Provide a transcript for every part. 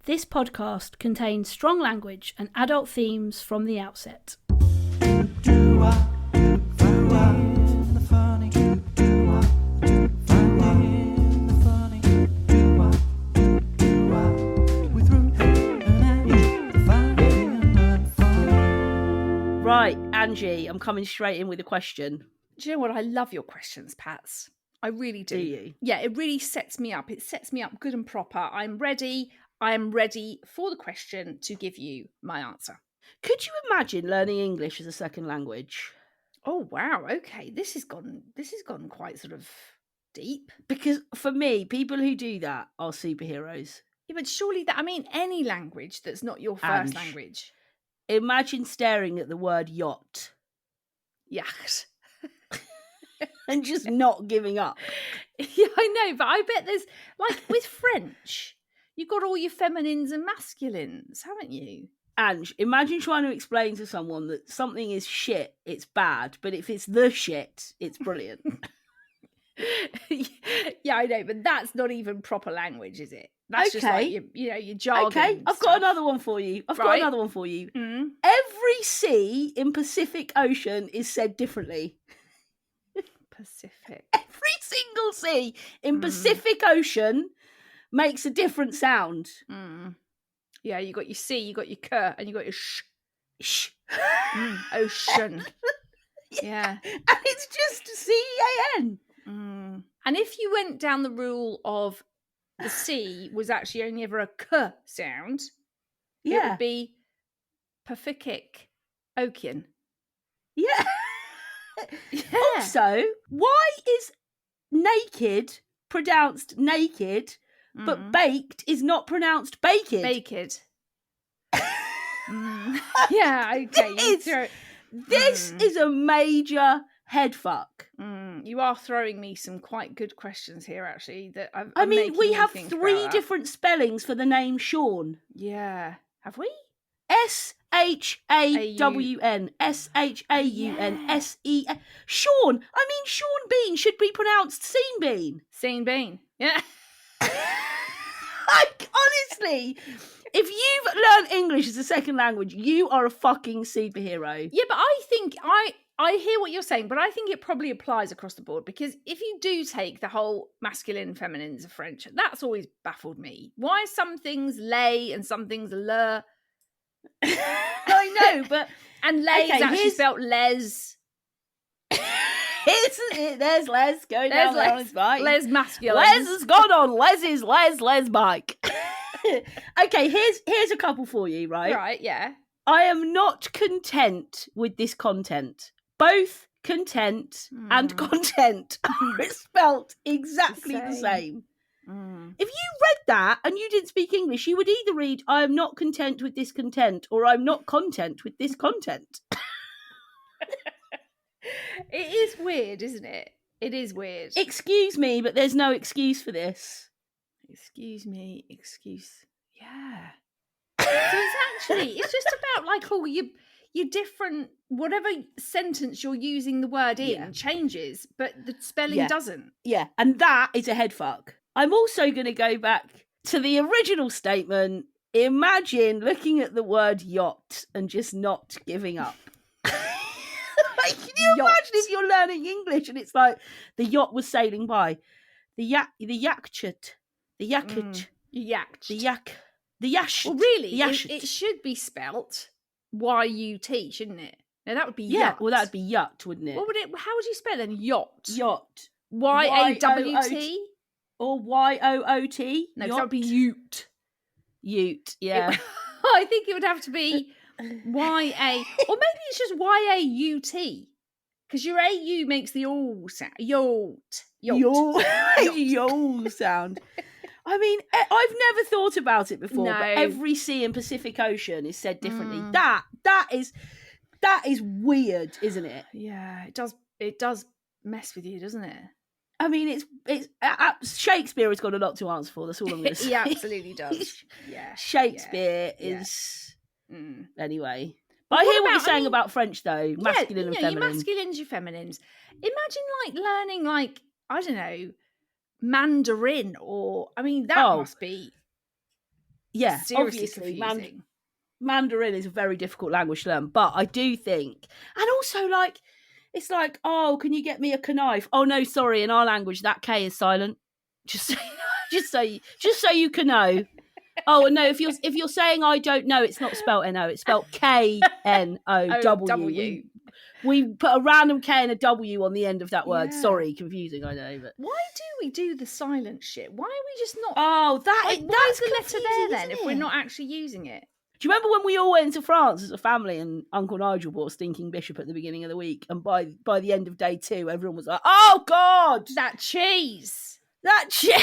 This podcast contains strong language and adult themes from the outset. Right, Angie, I'm coming straight in with a question. Do you know what? I love your questions, Pats. I really do. Do you? Yeah, it really sets me up. It sets me up good and proper. I'm ready. I am ready for the question to give you my answer. Could you imagine learning English as a second language? Oh wow, okay. This has gone quite sort of deep. Because for me, people who do that are superheroes. Yeah, but surely any language that's not your first language. Imagine staring at the word yacht. Yacht. And just not giving up. Yeah, I know, but I bet there's, like, with French, you've got all your feminines and masculines, haven't you? Ange, imagine trying to explain to someone that something is shit, it's bad, but if it's the shit, it's brilliant. Yeah, I know, but that's not even proper language, is it? That's just like your jargon. Okay, I've got another one for you. Mm. Every sea in Pacific Ocean is said differently. Pacific. Every single sea in Pacific Ocean makes a different sound. Mm. Yeah, you got your C, you got your K, and you got your sh. Shh. Ocean. Yeah. And it's just C-A-N. Mm. And if you went down the rule of the C was actually only ever a K sound, it would be Pacific Ocean. Yeah. Yeah. Also, why is naked pronounced naked, but baked is not pronounced baked? Baked. Yeah, okay. This is a major head fuck. You are throwing me some quite good questions here, actually. That we have 3 different spellings for the name Sean. Yeah. Have we? S-H-A-W-N. S-H-A-U-N-S-E-N. Sean. Sean Bean should be pronounced Scene Bean. Scene Bean. Yeah. Like, honestly, if you've learned English as a second language, you are a fucking superhero. Yeah, but I think I hear what you're saying, but I think it probably applies across the board, because if you do take the whole masculine feminines of French, that's always baffled me. Why are some things lay and some things le? I know, but and lay is actually spelled les. There's Les going down there on his bike. Les masculine. Les has gone on Les's Les bike. Okay, here's a couple for you, right? Right, yeah. I am not content with this content. Both content and content are spelt exactly the same. If you read that and you didn't speak English, you would either read, I am not content with this content, or I'm not content with this content. It is weird, isn't it? It is weird. Excuse me, but there's no excuse for this. Excuse me, excuse. Yeah. So it's just about, like, all your different, whatever sentence you're using the word in changes, but the spelling doesn't. Yeah, and that is a head fuck. I'm also going to go back to the original statement. Imagine looking at the word yacht and just not giving up. Like, can you imagine if you're learning English and it's like the yacht was sailing by, the yacht. Well, really, it should be spelt Y-U-T, shouldn't it? No, that would be yacht. Well, that would be yacht, wouldn't it? How would you spell then? Yacht. Y-A-W-T? Or Y-O-O-T? No, that would be ute. Ute, yeah. I think it would have to be Y-A, or maybe it's just Y-A-U-T, because your A-U makes the all sound. Yacht. Yacht sound. I've never thought about it before, but every sea in Pacific Ocean is said differently. That is weird, isn't it? Yeah, it does mess with you, doesn't it? It's Shakespeare has got a lot to answer for. That's all I'm going to say. He absolutely does. Yeah, Shakespeare is anyway. But I hear what you're saying about French, though. Masculine and feminine. Your masculines, your feminines. Imagine, like, learning, like, I don't know, Mandarin, or that must be Yeah, seriously obviously, confusing. Mandarin is a very difficult language to learn, but I do think, and also like, it's like, oh, can you get me a knife? Oh no, sorry, in our language that K is silent. Just so you can know. Oh no, if you're saying I don't know, it's not spelled N-O, it's spelled K-N-O-W. We put a random K and a W on the end of that word. Yeah. Sorry, confusing, I know. But why do we do the silent shit? Why are we just not? Oh, why is the letter there then if we're not actually using it? Do you remember when we all went to France as a family and Uncle Nigel bought a stinking bishop at the beginning of the week, and by the end of day 2, everyone was like, "Oh God, that cheese, that cheese,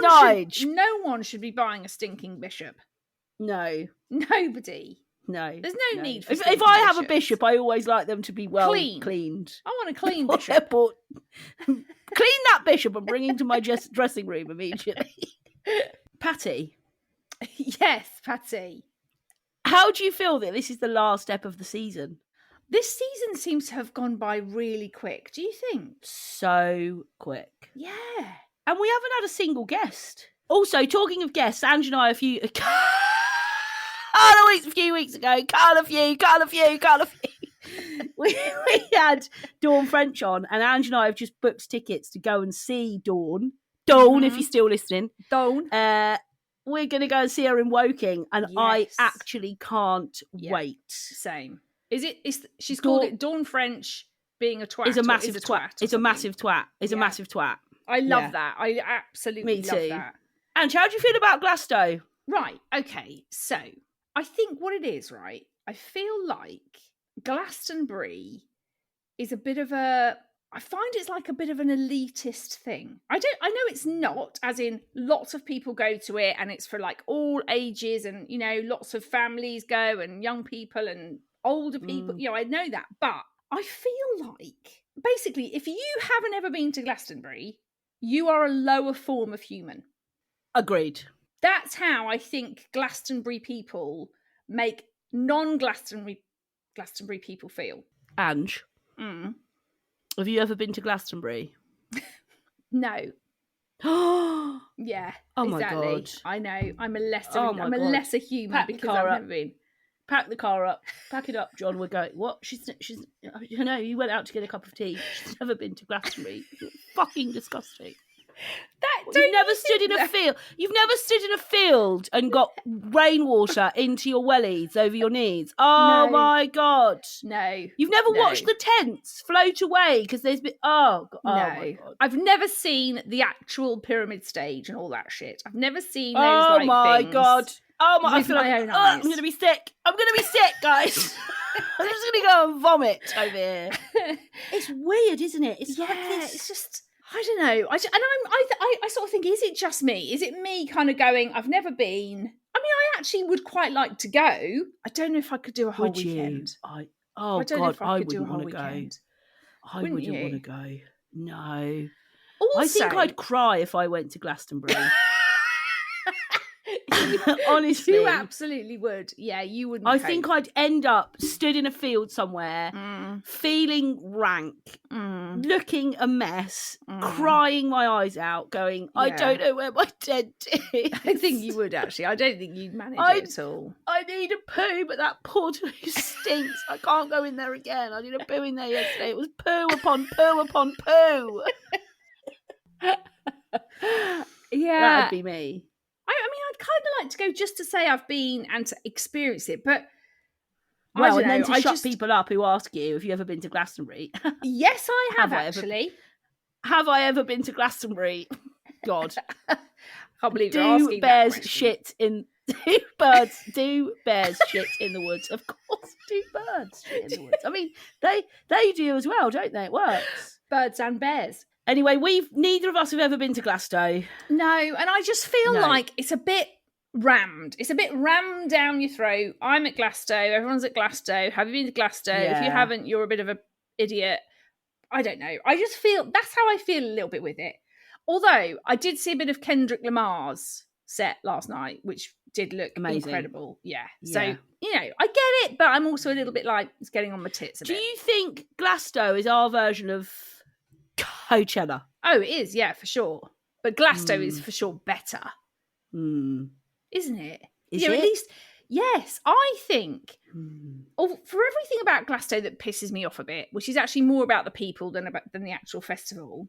Nige." No one should be buying a stinking bishop. No, nobody. No, there's no need for. If I have a bishop, I always like them to be well cleaned. I want a clean bishop. Clean that bishop and bring him to my dressing room immediately. Patty. Yes, Patty. How do you feel that this is the last step of the season? This season seems to have gone by really quick. Do you think? So quick. Yeah. And we haven't had a single guest. Also, talking of guests, Ange and I a few weeks ago, we had Dawn French on, and Ange and I have just booked tickets to go and see Dawn. Dawn, if you're still listening. Dawn. We're going to go and see her in Woking, and yes. I actually can't wait. Same. She's called it Dawn French being a twat. It's a massive twat. It's a massive twat. It's a massive twat. I love that. I absolutely love that. Ange, how do you feel about Glasgow? Right. Okay. So I think what it is, right? I feel like Glastonbury is a bit of a. I find it's like a bit of an elitist thing. I know it's not, as in lots of people go to it and it's for like all ages and, you know, lots of families go and young people and older people. You know, I know that. But I feel like basically if you haven't ever been to Glastonbury, you are a lower form of human. Agreed. That's how I think Glastonbury people make non-Glastonbury people feel. Ange. Have you ever been to Glastonbury? No. Yeah. Oh exactly. My God. I know. I'm a lesser human because I've never been. Pack the car up. Pack it up, John. We're going. What? She's. You know, you went out to get a cup of tea. She's never been to Glastonbury. Fucking disgusting. You've never stood in a field. You've never stood in a field and got rainwater into your wellies over your knees. Oh no. My God! No, you've never watched the tents float away because there's been. Oh my God! I've never seen the actual pyramid stage and all that shit. I've never seen those. Oh my God! Oh my! I feel my own eyes. I'm going to be sick. I'm going to be sick, guys. I'm just going to go and vomit over here. It's weird, isn't it? It's like this. It's just. I don't know. I sort of think, is it just me? Is it me kind of going, I've never been? I mean, I actually would quite like to go. I don't know if I could do a whole weekend. I don't know if I could do a whole weekend. I wouldn't want to go. No. Also, I think I'd cry if I went to Glastonbury. Honestly, you absolutely would. Yeah, you wouldn't. I think I'd end up stood in a field somewhere, feeling rank, looking a mess, crying my eyes out, going, I don't know where my tent is. I think you would actually. I don't think you'd manage it at all. I need a poo, but that poor poo stinks. I can't go in there again. I did a poo in there yesterday. It was poo upon poo upon poo. Yeah, that'd be me. I mean, I'd kind of like to go just to say I've been and to experience it, but well, and then to shut people up who ask you, have you ever been to Glastonbury? Yes, I have actually. Have I ever been to Glastonbury? God, can't believe you're asking bears that shit in do bears shit in the woods? Of course, do birds shit in the woods? I mean, they do as well, don't they? It works. Birds and bears. Anyway, neither of us have ever been to Glasgow. No, and I just feel like it's a bit rammed. It's a bit rammed down your throat. I'm at Glasgow. Everyone's at Glasgow. Have you been to Glasgow? Yeah. If you haven't, you're a bit of an idiot. I don't know. I just feel that's how I feel a little bit with it. Although I did see a bit of Kendrick Lamar's set last night, which did look incredible. Yeah. So, you know, I get it, but I'm also a little bit like, it's getting on my tits a bit. Do you think Glasgow is our version of Coachella? Oh, it is, yeah, for sure. But Glasgow is for sure better. isn't it? Is it? At least, yes, I think. For everything about Glasgow that pisses me off a bit, which is actually more about the people than the actual festival.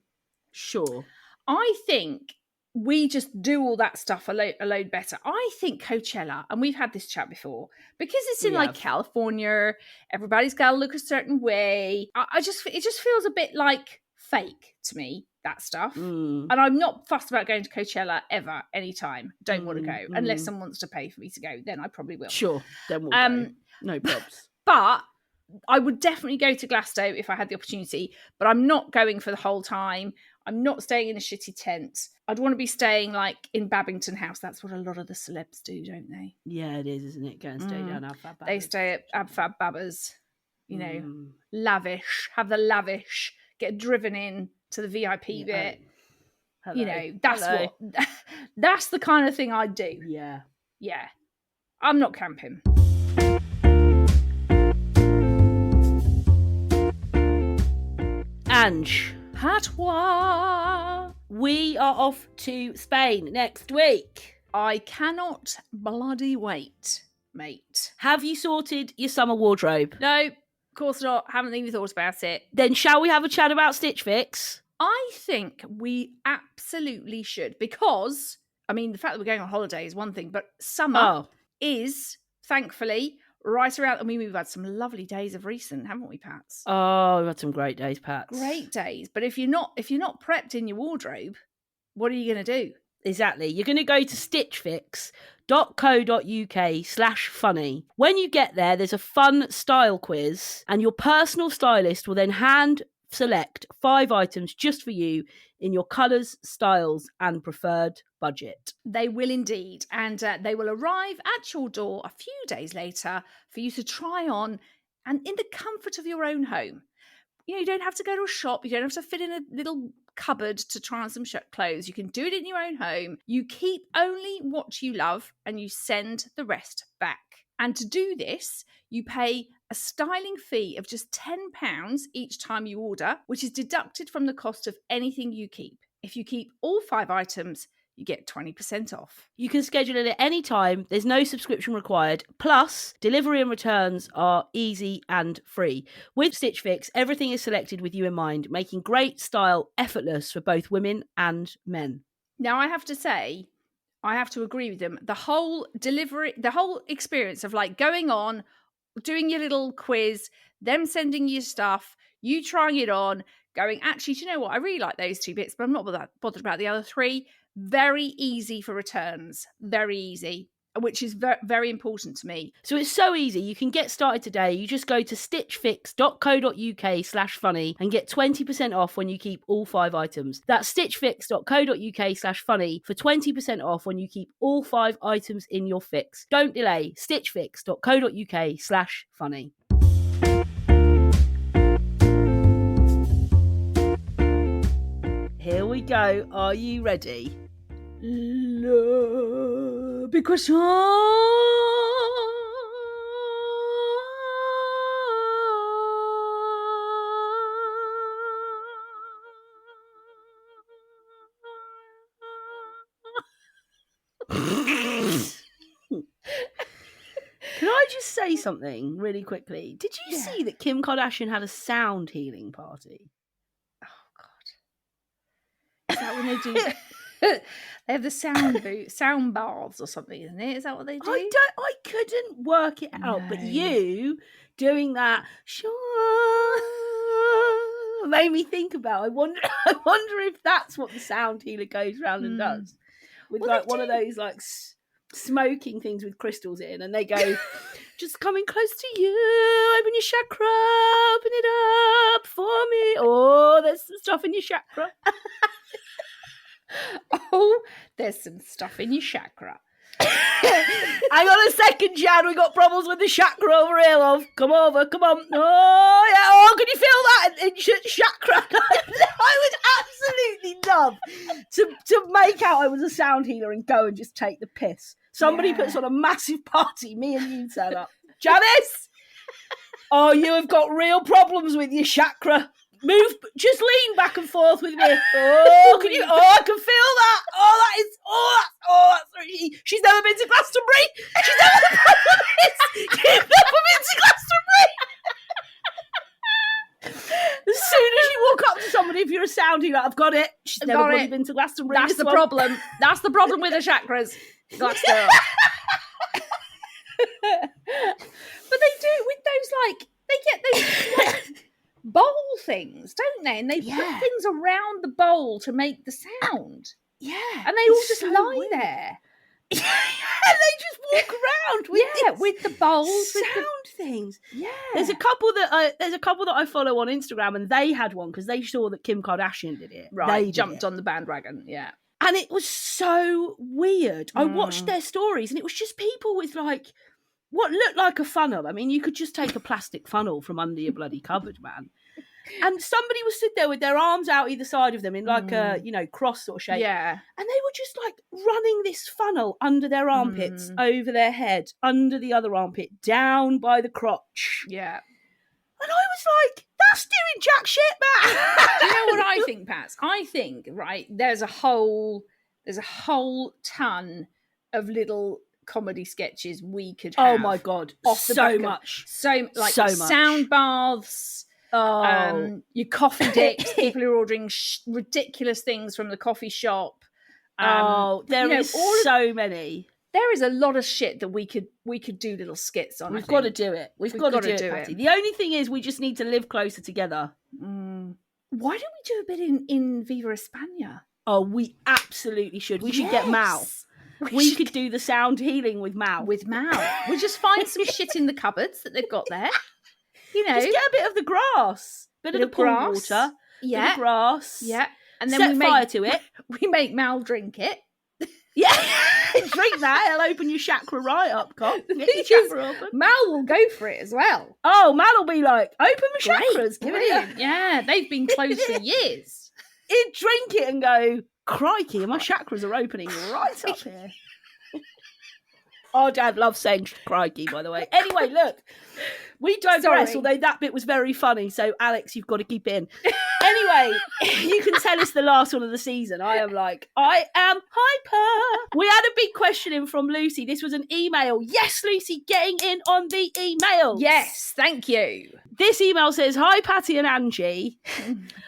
Sure. I think we just do all that stuff a load better. I think Coachella, and we've had this chat before, because it's in like California, everybody's got to look a certain way. It just feels a bit like fake to me, that stuff. And I'm not fussed about going to Coachella ever, anytime. Don't want to go unless someone wants to pay for me to go. Then I probably will. Sure, then we'll go. No probs. But I would definitely go to Glasgow if I had the opportunity. But I'm not going for the whole time. I'm not staying in a shitty tent. I'd want to be staying like in Babington House. That's what a lot of the celebs do, don't they? Yeah, it is, isn't it? Go and stay down Ab Fab Babbas. They stay at Ab Fab Babbas. Lavish. Have the lavish. Get driven in to the VIP bit. Hello. That's the kind of thing I'd do. Yeah. Yeah. I'm not camping. Ange. Patois. We are off to Spain next week. I cannot bloody wait, mate. Have you sorted your summer wardrobe? No, of course not. Haven't even thought about it. Then shall we have a chat about Stitch Fix? I think we absolutely should, because, I mean, the fact that we're going on holiday is one thing, but summer is, thankfully, right around. I mean, we've had some lovely days of recent, haven't we, Pats? Oh, we've had some great days, Pats. Great days. But if you're not prepped in your wardrobe, what are you going to do? Exactly. You're going to go to stitchfix.co.uk/funny. When you get there, there's a fun style quiz, and your personal stylist will then hand select 5 items just for you in your colours, styles, and preferred budget. They will indeed. And they will arrive at your door a few days later for you to try on, and in the comfort of your own home. You don't have to go to a shop. You don't have to fit in a little cupboard to try on some clothes. You can do it in your own home. You keep only what you love and you send the rest back. And to do this, you pay a styling fee of just £10 each time you order, which is deducted from the cost of anything you keep. If you keep all 5 items, you get 20% off. You can schedule it at any time. There's no subscription required. Plus, delivery and returns are easy and free. With Stitch Fix, everything is selected with you in mind, making great style effortless for both women and men. Now, I have to say, I have to agree with them. The whole experience of like going on, doing your little quiz, them sending you stuff, you trying it on, going, actually, do you know what? I really like those 2 bits, but I'm not bothered about the other 3. Very easy for returns. Very easy, which is very important to me. So it's so easy. You can get started today. You just go to stitchfix.co.uk/funny and get 20% off when you keep all 5 items. That's stitchfix.co.uk/funny for 20% off when you keep all 5 items in your fix. Don't delay. stitchfix.co.uk/funny. Here we go. Are you ready? Because Can I just say something really quickly? Did you see that Kim Kardashian had a sound healing party? Oh, God. Is that when they do... They have the sound baths or something, isn't it? Is that what they do? I couldn't work it out, but you doing that made me think about. I wonder if that's what the sound healer goes around and does with one of those like smoking things with crystals in, and they go, just coming close to you, open your chakra, open it up for me. Oh, there's some stuff in your chakra. Oh, there's some stuff in your chakra. Hang on a second, Jan. We got problems with the chakra over here, love. Come over, come on. Oh, yeah. Oh, can you feel that in chakra? I would absolutely love to make out I was a sound healer and go and just take the piss. Somebody puts on a massive party, me and you turn up. Janice! Oh, you have got real problems with your chakra. Move, just lean back and forth with me. Oh, can you? Oh, I can feel that. Oh, that is. That's. She's never been to Glastonbury. She's never. You've never been to Glastonbury. As soon as you walk up to somebody, if you're a sound, you're like, I've got it. She's never bloody been to Glastonbury. That's the problem. That's the problem with the chakras. Glastonbury. But they do with those, like, they get those like, bowl things, don't they? And they put things around the bowl to make the sound. Yeah. And they all just lie weird. There. Yeah, they just walk around with the bowls, sound things. Yeah, there's a couple that I follow on Instagram, and they had one because they saw that Kim Kardashian did it. Right, they jumped on the bandwagon. Yeah, and it was so weird. I watched their stories, and it was just people with like what looked like a funnel. I mean, you could just take a plastic funnel from under your bloody cupboard, man. And somebody was stood there with their arms out either side of them in like a, cross sort of shape. Yeah. And they were just like running this funnel under their armpits, over their head, under the other armpit, down by the crotch. Yeah. And I was like, that's doing jack shit, man. Do you know what I think, Pats? I think, right, there's a whole ton of little comedy sketches we could have. Oh my God. So much. So much. Sound baths. Your coffee dips, people who are ordering ridiculous things from the coffee shop. There is so many. There is a lot of shit that we could do little skits on. We've got to do it. We've got to do it, Patty. The only thing is we just need to live closer together. Why don't we do a bit in Viva España? Oh, we absolutely should. We should get Mal. We could do the sound healing with Mal. With Mal. We'll just find some shit in the cupboards that they've got there. You know, just get a bit of the grass, bit of the pool water, bit of grass, and then set fire to it. We make Mal drink it. Yeah, drink that. It'll open your chakra right up, cock. Get your chakra open. Mal will go for it as well. Oh, Mal will be like, open my chakras, give it. Yeah, they've been closed for years. He'd drink it and go, crikey, my chakras are opening right up here. Our dad loves saying crikey, by the way. Anyway, look, we digress, although that bit was very funny. So, Alex, you've got to keep in. Anyway, you can tell us the last one of the season. I am hyper. We had a big question in from Lucy. This was an email. Yes, Lucy, getting in on the email. Yes, thank you. This email says, hi, Patty and Angie.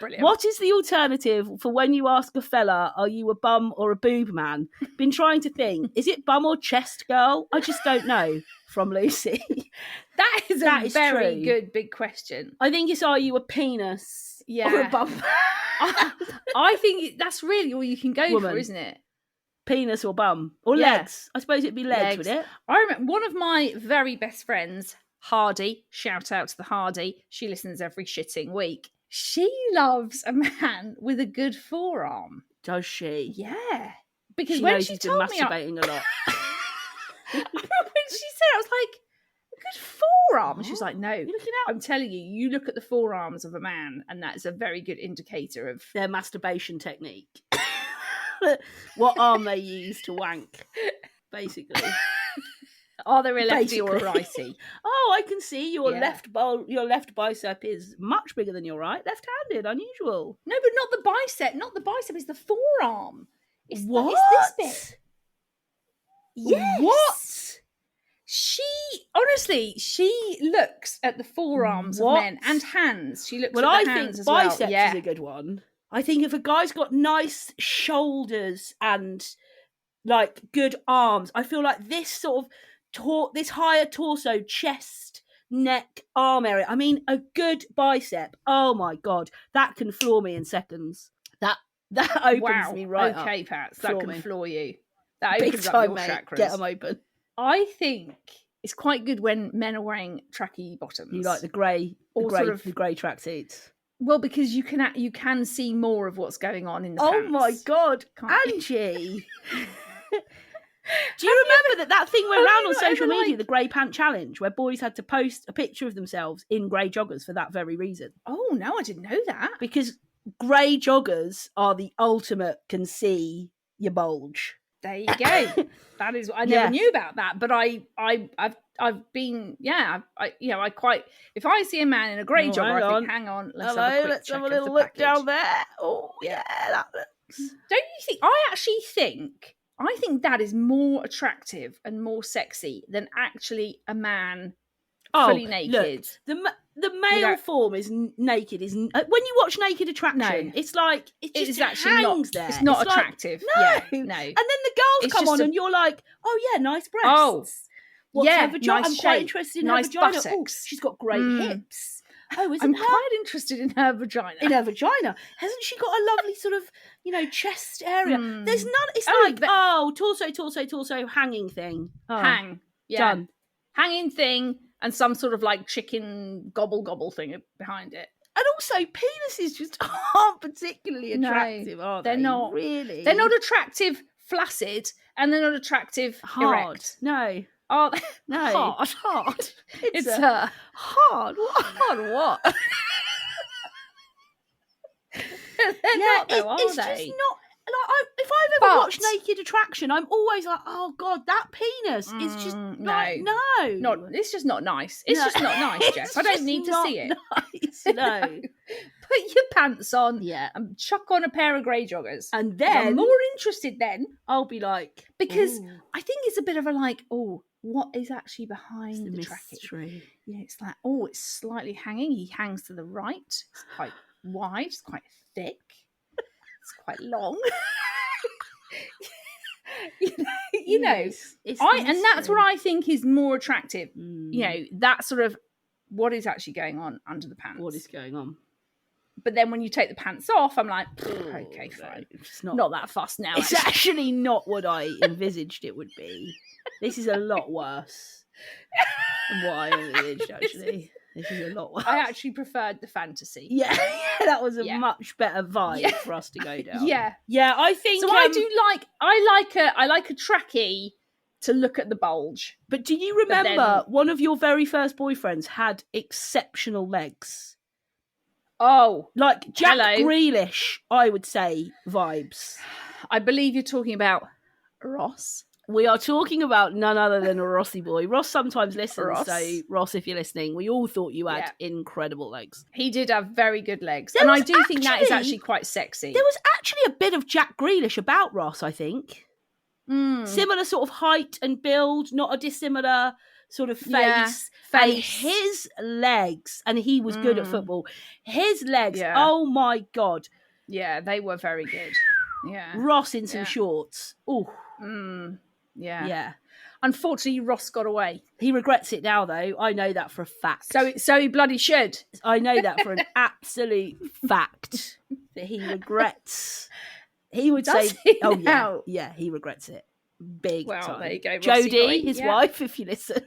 Brilliant. What is the alternative for when you ask a fella, are you a bum or a boob man? Been trying to think. Is it bum or chest girl? I just don't know. From Lucy. That is a very good big question. I think it's, are you a penis or a bum? I think that's really all you can go for, isn't it? Penis or bum? Or legs? I suppose it'd be legs, would it? I remember one of my very best friends, Hardy, shout out to the Hardy, she listens every shitting week. She loves a man with a good forearm. Does she? Yeah. Because she when knows she he's told been me masturbating a lot. When she said it, I was like, a good forearm. And she was like, no, I'm telling you, you look at the forearms of a man and that's a very good indicator of their masturbation technique. What arm they use to wank, basically. Are they a lefty or a righty? Oh, I can see your left bicep is much bigger than your right. Left-handed, unusual. No, but not the bicep. Not the bicep, it's the forearm. It's what? It's this bit. Yes. What? She looks at the forearms of men and hands. She looks at the hands as well. I think biceps is a good one. I think if a guy's got nice shoulders and like good arms, I feel like this sort of this higher torso, chest, neck, arm area. I mean, a good bicep. Oh my God, that can floor me in seconds. That opens me right up. Okay, Pats, that can floor you. That Big opens time, up your mate. chakras. Get them open. I think it's quite good when men are wearing tracky bottoms. You like the grey tracksuits. Well, because you can see more of what's going on in the pants. Oh my God, Angie! Do you remember that thing went around on social media, the grey pant challenge, where boys had to post a picture of themselves in grey joggers for that very reason? Oh no, I didn't know that. Because grey joggers are the ultimate can see your bulge. There you go. That is, I never knew about that, but I've been, I quite, if I see a man in a grey jogger, I think, hang on, let's have a little look down there. Oh, yeah, that looks. Don't you think? I think that is more attractive and more sexy than actually a man fully naked. Look, the male form is naked. When you watch Naked Attraction, it's like it just hangs there. It's not attractive. Like, no. And then the girls come on, and you're like, oh yeah, nice breasts. Oh, what's her nice vagina? I'm shape, quite interested in her vagina. Buttocks. Oh, she's got great hips. Oh, I'm quite interested in her vagina. Hasn't she got a lovely sort of, chest area? There's none. It's torso, hanging thing. Oh, hang. Yeah. Done. Hanging thing and some sort of like chicken gobble thing behind it. And also, penises just aren't particularly attractive, are they? They're not. Really. They're not attractive flaccid, and they're not attractive hard. Erect. No. Oh, no. Hard. It's hard. Hard what? They're not, though, are it's they? Just not. Like, if I've ever watched Naked Attraction, I'm always like, oh God, that penis is just like, no. It's just not nice. It's just not nice, Jeff. I don't need to see it. Nice. No. Put your pants on and chuck on a pair of grey joggers. And then I'm more interested then. I'll be like, because I think it's a bit of a like, what is actually behind the trackie? Yeah, it's like, it's slightly hanging. He hangs to the right. It's quite wide. It's quite thick. It's quite long. you know, and that's what I think is more attractive. That sort of what is actually going on under the pants. What is going on? But then when you take the pants off, I'm like, okay, fine. It's not that fussed now. It's actually not what I envisaged it would be. This is a lot worse than what I envisaged, actually. This is a lot worse. I actually preferred the fantasy. Yeah, that was a much better vibe for us to go down. Yeah, I think so. I like a trackie to look at the bulge. But do you remember one of your very first boyfriends had exceptional legs? Oh, like Jack Grealish, I would say vibes. I believe you're talking about Ross. We are talking about none other than a Rossi boy. Ross sometimes listens, so Ross, if you're listening, we all thought you had incredible legs. He did have very good legs. And I do think that is actually quite sexy. There was actually a bit of Jack Grealish about Ross, I think. Similar sort of height and build, not a dissimilar sort of face. And his legs, and he was good at football, his legs, oh my God. Yeah, they were very good. Yeah. Ross in some shorts. Oh. Yeah. Unfortunately, Ross got away. He regrets it now, though. I know that for a fact. So he bloody should. I know that for an absolute fact that he regrets. He would say, yeah, he regrets it big time. There you go, Jodie, his wife, if you listen.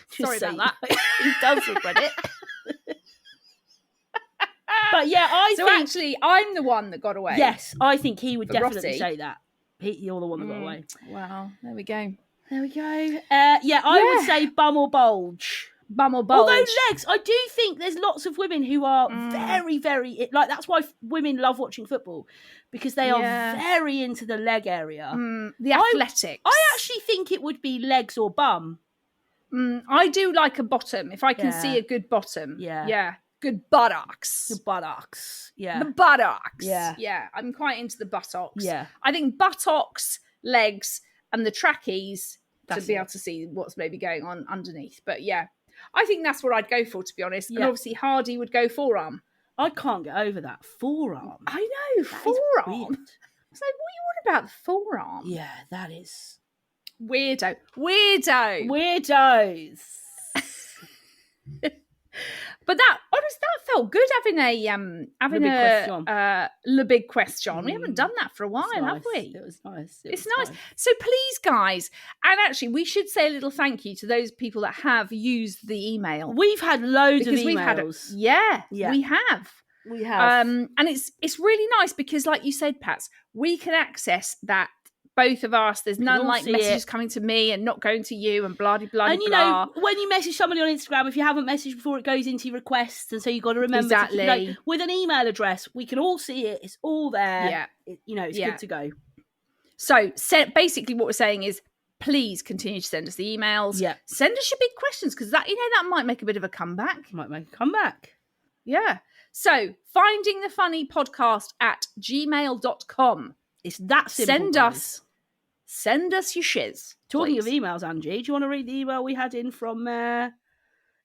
Sorry about that. He does regret it. But yeah, I think actually, I'm the one that got away. Yes, I think he would definitely say that. You're the one that got away. Well, there we go. I would say bum or bulge. Although legs, I do think there's lots of women who are very, very like. That's why women love watching football, because they are very into the leg area. The athletics. I actually think it would be legs or bum. I do like a bottom if I can see a good bottom. Yeah. Good buttocks. Yeah. The buttocks. Yeah. Yeah. I'm quite into the buttocks. Yeah. I think buttocks, legs, and the trackies to be able to see what's maybe going on underneath. But yeah, I think that's what I'd go for, to be honest. Yeah. And obviously Hardy would go forearm. I can't get over that. Forearm. I know, that forearm. I was like, what about the forearm? Yeah, that is... Weirdos. But that felt good having a Le Big Question. We haven't done that for a while, have we? It was nice. It's nice. So please, guys, and actually, we should say a little thank you to those people that have used the email. We've had loads of emails. We have. And it's really nice because, like you said, Pats, we can access that. Both of us, there's none like messages coming to me and not going to you and blah, blah, blah. And you know, when you message somebody on Instagram, if you haven't messaged before, it goes into your requests. And so you've got to remember with an email address, we can all see it. It's all there. Yeah. It's good to go. So basically what we're saying is, please continue to send us the emails. Yeah. Send us your big questions, because that might make a bit of a comeback. Might make a comeback. Yeah. So findingthefunnypodcast@gmail.com. It's that simple. Send us your shiz. Talking please. of emails, Angie, do you want to read the email we had in from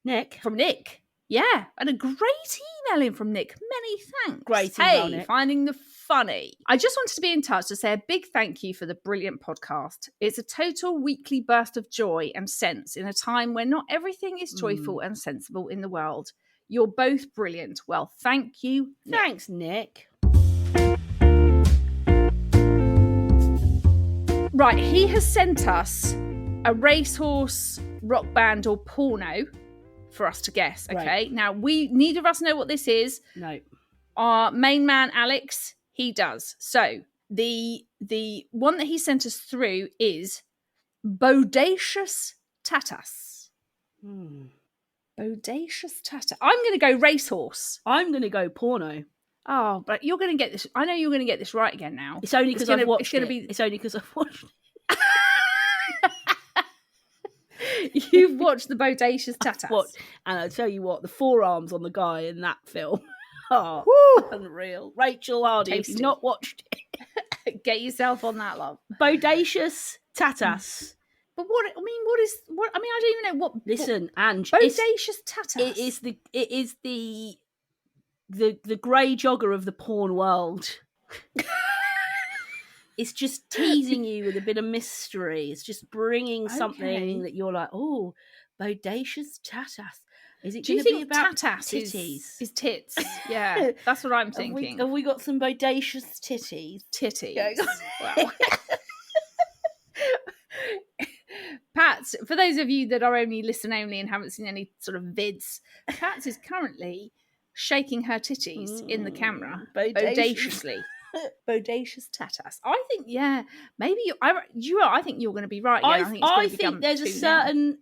Nick? From Nick. Yeah. And a great email in from Nick. Many thanks. Great email, Hey, Nick. Finding the Funny. I just wanted to be in touch to say a big thank you for the brilliant podcast. It's a total weekly burst of joy and sense in a time when not everything is joyful and sensible in the world. You're both brilliant. Well, thank you, Nick. Thanks, Nick. Right, he has sent us a racehorse, rock band, or porno for us to guess. Okay, Right. Now neither of us know what this is. No. Our main man Alex, he does. So the one that he sent us through is Bodacious Tapas. Bodacious Tapas. I'm going to go racehorse. I'm going to go porno. Oh, but you're going to get this. I know you're going to get this right again now. It's only because I've watched it. Be... It's only because I've watched it. You've watched the Bodacious Tapas. And I tell you what, the forearms on the guy in that film are unreal. Rachel Hardy, if you've not watched it, get yourself on that, love. Bodacious Tapas. But what I mean, I don't even know what. Listen, Ange, Bodacious Tapas. It is the grey jogger of the porn world. It's just teasing you with a bit of mystery. It's just bringing something that you're like, oh, Bodacious Tapas. Is it going to be about titties? Is tits? Yeah, that's what I'm thinking. Have we got some bodacious titties? Wow. Pats, for those of you that are only listen only and haven't seen any sort of vids, Pats is currently shaking her titties in the camera bodaciously. Bodacious Tapas. I think, maybe I think you're going to be right. I think there's a certain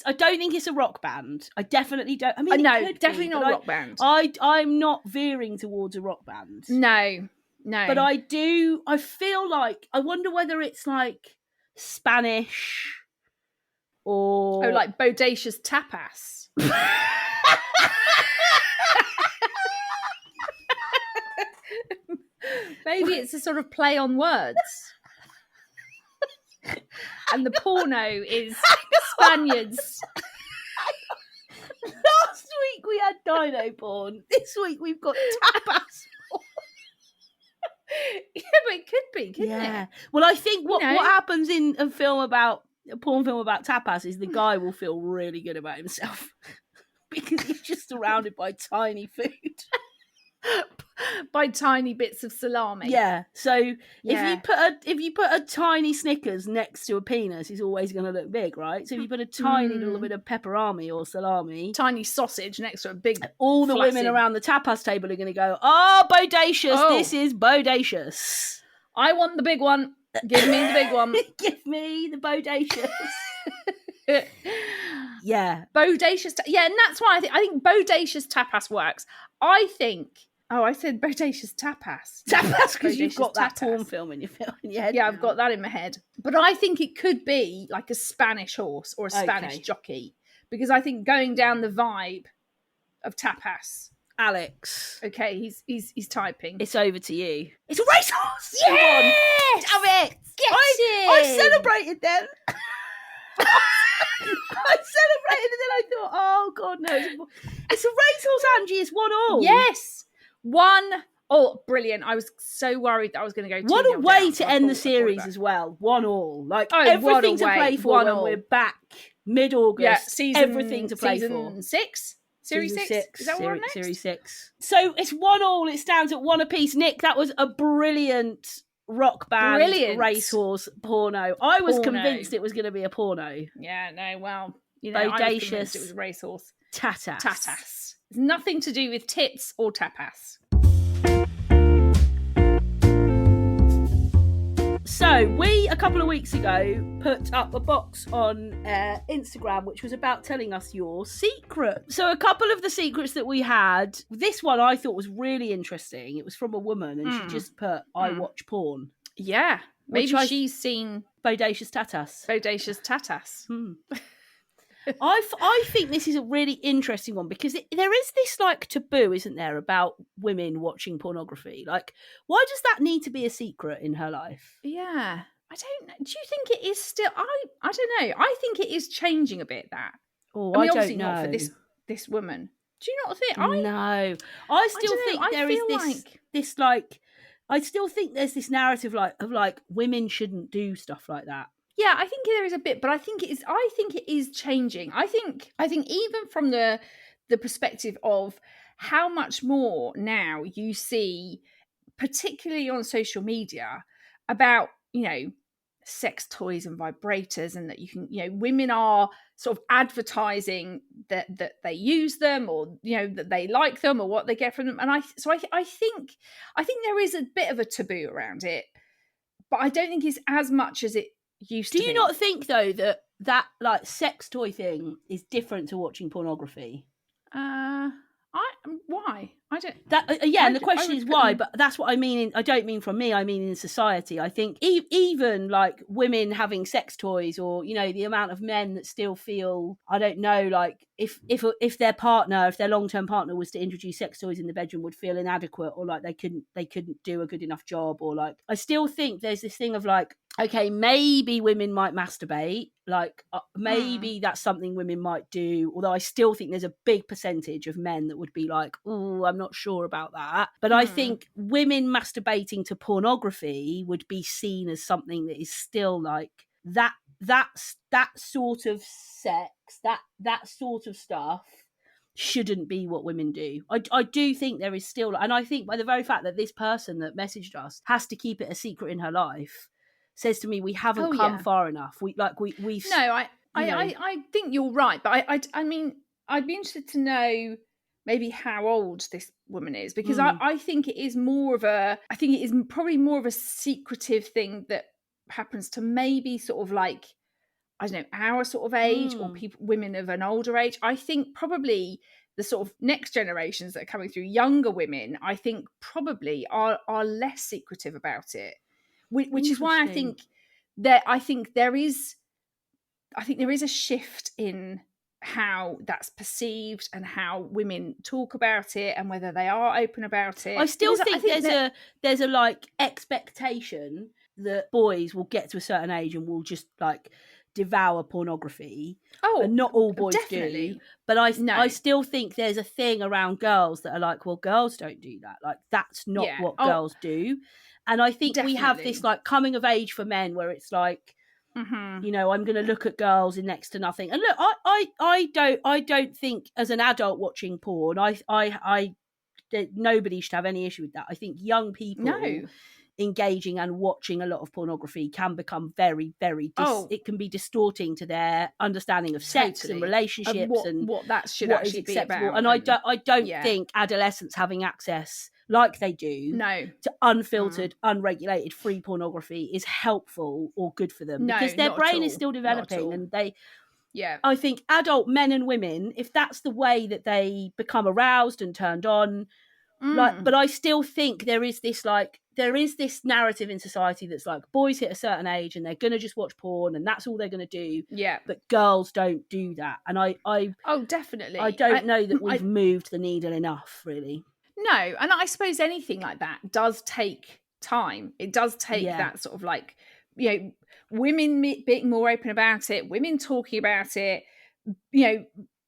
I don't think it's a rock band. I definitely don't. I mean, no, definitely not a rock band. I'm not veering towards a rock band. No. But I feel like, I wonder whether it's like Spanish or like Bodacious Tapas. Maybe it's a sort of play on words. And the porno is Spaniards. Last week we had dino porn. This week we've got tapas porn. Yeah, but it could be, couldn't it? Well, I think what happens in a porn film about tapas is the guy will feel really good about himself because he's just surrounded by tiny food. By tiny bits of salami. Yeah. So if you put a tiny Snickers next to a penis, it's always going to look big, right? So if you put a tiny little bit of pepperami or salami, tiny sausage next to a big, all the women around the tapas table are going to go, "Oh, Bodacious! This is Bodacious. I want the big one. Give me the big one. Give me the Bodacious." Yeah, Bodacious. And that's why I think Bodacious Tapas works. I think. Oh, I said Bodacious Tapas. Tapas, because you've got that porn film in your head. Yeah, I've got that in my head. But I think it could be like a Spanish horse or a Spanish jockey, because I think going down the vibe of tapas. Alex. Okay, he's typing. It's over to you. It's a racehorse! Yes! Damn it! I celebrated then. I celebrated and then I thought, oh God, no. It's a racehorse, Angie. It's 1-1. Yes. 1-1. Brilliant. I was so worried that I was going to go 2-0 What a way down, to end the series as well. 1-1. Like, Oh, everything to what a play way. for when 1-1. we're back mid-August. Yeah, season, everything to play season for. 6? Series 6? Is that what we're on next? Series 6. So it's 1-1. It stands at 1 apiece. Nick, that was a brilliant rock band racehorse porno. I was convinced it was going to be a porno. Yeah, no, well, you know, I was convinced it was a racehorse. Tatas. It's nothing to do with tits or tapas. So we, a couple of weeks ago, put up a box on Instagram which was about telling us your secret. So a couple of the secrets that we had, this one I thought was really interesting. It was from a woman and she just put, I watch porn. Yeah, Maybe she's seen Bodacious Tapas. Bodacious Tapas. I think this is a really interesting one because there is this like taboo, isn't there, about women watching pornography? Like, why does that need to be a secret in her life? Yeah, I don't know. Do you think it is still? I don't know. I think it is changing a bit. That. Oh, I mean, I obviously don't know. Not for this woman. Do you not think? No, I still think there is this like. I still think there's this narrative of women shouldn't do stuff like that. Yeah, I think there is a bit, but I think it is changing. I think even from the perspective of how much more now you see, particularly on social media, about, sex toys and vibrators, and that you can, women are sort of advertising that they use them, or that they like them, or what they get from them. And I think there is a bit of a taboo around it, but I don't think it's as much as it used to be. Do you not think though that like sex toy thing is different to watching pornography? Why? I don't. And the question is why, but that's what I mean. I don't mean from me. I mean in society. I think even like women having sex toys, or the amount of men that still feel, I don't know, like if their long-term partner was to introduce sex toys in the bedroom, would feel inadequate, or like they couldn't do a good enough job, or like I still think there's this thing of like, okay, maybe women might masturbate, like maybe that's something women might do, although I still think there's a big percentage of men that would be like, oh, I'm not sure about that. But I think women masturbating to pornography would be seen as something that is still like that sort of sex, that sort of stuff shouldn't be what women do. I do think there is still, and I think by the very fact that this person that messaged us has to keep it a secret in her life says to me we haven't come far enough. We've no, I think you're right, but I mean I'd be interested to know maybe how old this woman is, because I think it is probably more of a secretive thing that happens to maybe sort of like, I don't know, our sort of age, or women of an older age. I think probably the sort of next generations that are coming through, younger women, I think probably are less secretive about it. Which is why I think there is a shift in how that's perceived and how women talk about it, and whether they are open about it. I still think there's a like expectation that boys will get to a certain age and will just like devour pornography. And not all boys do, but I still think there's a thing around girls that are like, well, girls don't do that, like that's not what girls do. And I think we have this like coming of age for men where it's like, I'm going to look at girls in next to nothing. And look, I don't think as an adult watching porn, nobody should have any issue with that. I think young people engaging and watching a lot of pornography can become very, very it can be distorting to their understanding of sex and relationships, and what that should actually be about. And I don't think adolescents having access like they do to unfiltered, unregulated, free pornography is helpful or good for them, because their brain is still developing, and I think adult men and women, if that's the way that they become aroused and turned on, but I still think there is this narrative in society that's like, boys hit a certain age and they're gonna just watch porn and that's all they're gonna do. But girls don't do that. And I definitely. I don't know that we've moved the needle enough, really. No, and I suppose anything like that does take time. It does take that sort of like, women being more open about it, women talking about it,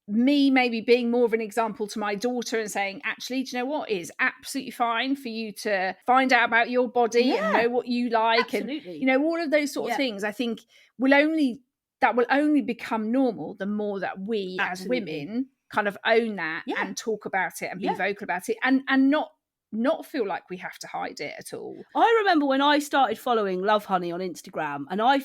me maybe being more of an example to my daughter and saying, actually, do you know what, it is absolutely fine for you to find out about your body and know what you like. Absolutely. And all of those sort of things, I think will only become normal the more that we as women kind of own that and talk about it and be vocal about it, and not feel like we have to hide it at all. I remember when I started following Love Honey on Instagram, and I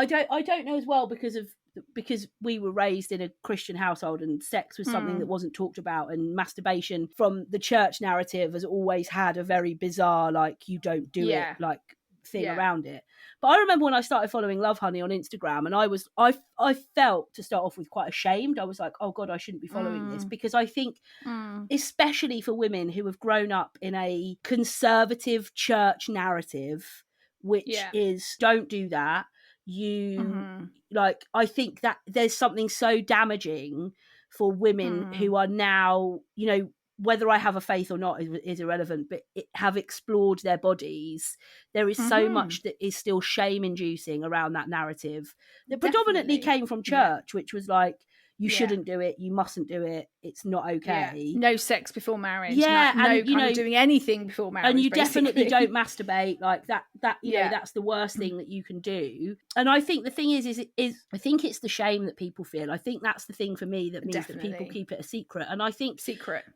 don't know as well, because we were raised in a Christian household and sex was something that wasn't talked about, and masturbation from the church narrative has always had a very bizarre, like, you don't do it, like, thing around it. But I remember when I started following Love Honey on Instagram, and I felt, to start off with, quite ashamed. I was like, oh God, I shouldn't be following this, because I think especially for women who have grown up in a conservative church narrative which is don't do that. You like, I think that there's something so damaging for women who are now, you know, whether I have a faith or not is irrelevant, but have explored their bodies. There is so much that is still shame inducing around that narrative that predominantly came from church, which was like, you shouldn't do it, you mustn't do it, it's not okay. No sex before marriage. No and, kind of doing anything before marriage. And you basically. definitely don't masturbate like that. You know, that's the worst thing that you can do. And I think the thing is I think it's the shame that people feel. I think that's the thing for me that means that people keep it a secret. And I think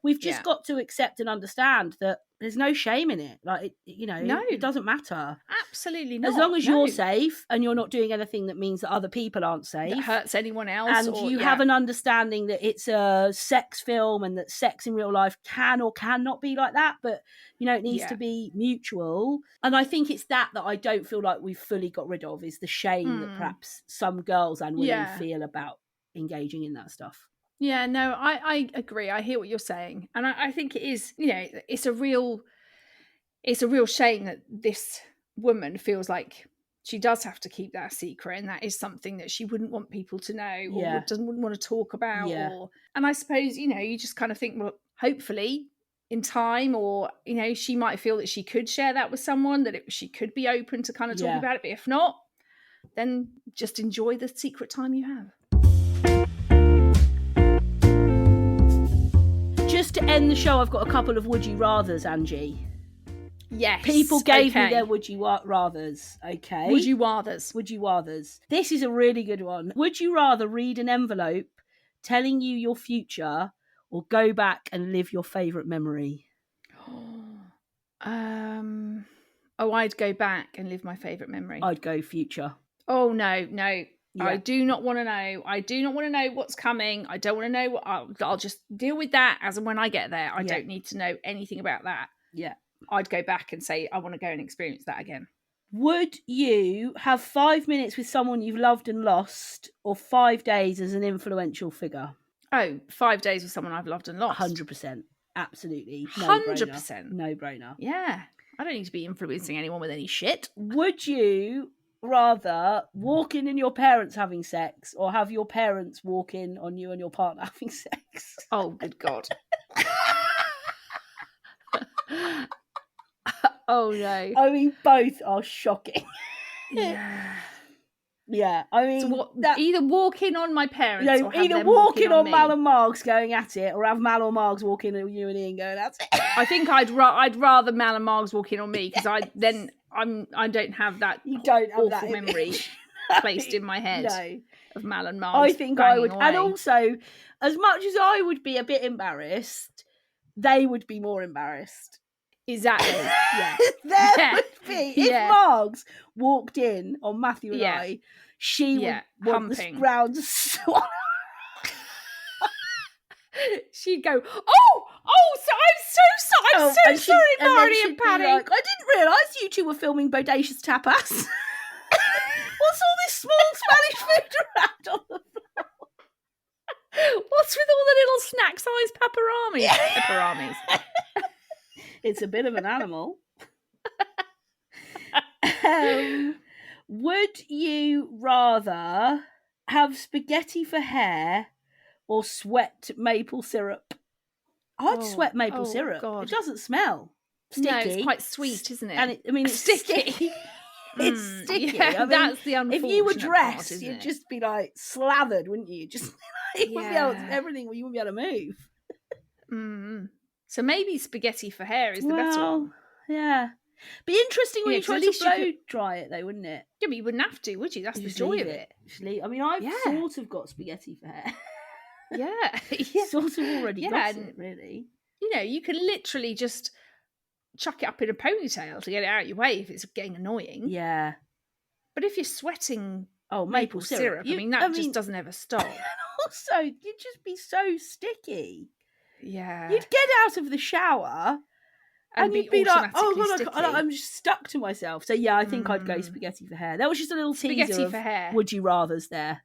we've just got to accept and understand that there's no shame in it. Like, you know, it doesn't matter. Absolutely not. As long as you're safe and you're not doing anything that means that other people aren't safe. That hurts anyone else. And you have an understanding that it's a sex film and that sex in real life can or cannot be like that. But, you know, it needs to be mutual. And I think it's that I don't feel like we've fully got rid of, is the shame that perhaps some girls and women feel about engaging in that stuff. Yeah, no, I agree. I hear what you're saying. And I think it is, you know, it's a real shame that this woman feels like she does have to keep that a secret, and that is something that she wouldn't want people to know or wouldn't want to talk about. And I suppose, you know, you just kind of think, well, hopefully in time, or, you know, she might feel that she could share that with someone, that she could be open to kind of talking about it. But if not, then just enjoy the secret time you have. Just to end the show, I've got a couple of would you rathers, Angie. Yes. People gave me their would you rathers. Okay. Would you rathers. Would you rathers. This is a really good one. Would you rather read an envelope telling you your future or go back and live your favourite memory? I'd go back and live my favourite memory. I'd go future. Oh, no. Yeah. I do not want to know. I do not want to know what's coming. I don't want to know what I'll just deal with that as and when I get there. I don't need to know anything about that. Yeah. I'd go back and say, I want to go and experience that again. Would you have 5 minutes with someone you've loved and lost, or 5 days as an influential figure? Oh, 5 days with someone I've loved and lost. 100%. Absolutely. 100%. No brainer. Yeah. I don't need to be influencing anyone with any shit. Would you rather walk in your parents having sex, or have your parents walk in on you and your partner having sex? Oh, good God. Oh, no. I mean, both are shocking. Yeah. Yeah, I mean... So either walk in on my parents, or have either them walk in on me. Mal and Margs going at it, or have Mal or Margs walk in on you and Ian going at it. I think I'd rather Mal and Margs walk in on me, because I don't have that awful memory placed in my head of Mal and Margs. I think I would, away. and also, as much as I would be a bit embarrassed, they would be more embarrassed. Exactly. Yeah. There would be. If Margs walked in on Matthew and I, she would want the ground to swallow. She'd go, I'm so sorry, Marty and Patty. Like, I didn't realise you two were filming Bodacious Tapas. What's all this small Spanish food around on the floor? What's with all the little snack-sized pepperonis? It's a bit of an animal. Would you rather have spaghetti for hair or sweat maple syrup? I'd sweat maple syrup. God. It doesn't smell sticky. No, it's quite sweet, isn't it? And it's sticky. It's sticky. Yeah, I mean, that's the unfortunate if you were dressed, part, you'd just be like slathered, wouldn't you? Just you wouldn't be able to, everything. You wouldn't be able to move. So maybe spaghetti for hair is the better one. Yeah. Be interesting when you try to blow dry it, though, wouldn't it? Yeah, but you wouldn't have to, would you? That's the joy of it. I mean, I've sort of got spaghetti for hair. Yeah. Sort of already got it, really. You know, you can literally just chuck it up in a ponytail to get it out of your way if it's getting annoying. Yeah. But if you're sweating maple syrup, I mean, that just doesn't ever stop. And also, you'd just be so sticky. Yeah. You'd get out of the shower and you'd be like, oh God, I'm just stuck to myself. So yeah, I think I'd go spaghetti for hair. That was just a little teaser of for hair. Would you rathers there.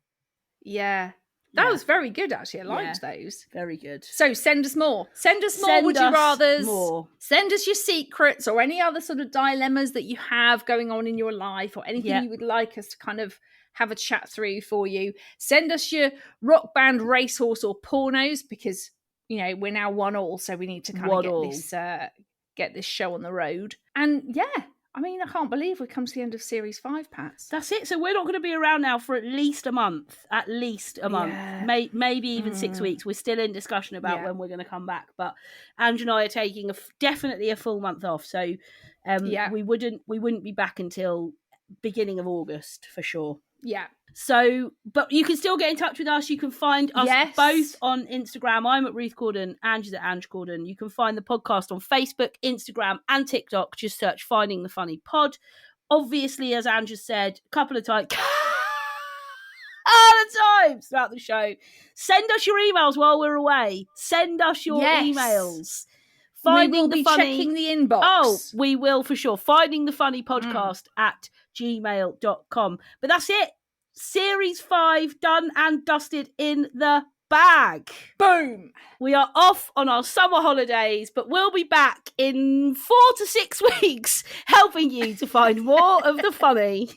Yeah. That was very good, actually. I liked those. Very good. So send us more. Send us more would you rathers. More. Send us your secrets or any other sort of dilemmas that you have going on in your life, or anything you would like us to kind of have a chat through for you. Send us your rock band, racehorse, or pornos, because, you know, we're now 1-1, so we need to kind of get this show on the road. And I mean, I can't believe we've come to the end of Series 5, Pats. That's it. So we're not going to be around now for at least a month. Yeah. Maybe even 6 weeks. We're still in discussion about when we're going to come back. But Ange and I are taking definitely a full month off. So we wouldn't be back until beginning of August for sure. Yeah. So, but you can still get in touch with us. You can find us both on Instagram. I'm at Ruth Gordon. Ange is at Ange Gordon. You can find the podcast on Facebook, Instagram, and TikTok. Just search Finding the Funny Pod. Obviously, as Ange has said a couple of times, throughout the show, send us your emails while we're away. Send us your emails. We will be checking the inbox. Oh, we will for sure. Finding the Funny Podcast at gmail.com. But that's it. Series 5 done and dusted in the bag. Boom. We are off on our summer holidays, but we'll be back in 4 to 6 weeks helping you to find more of the funny.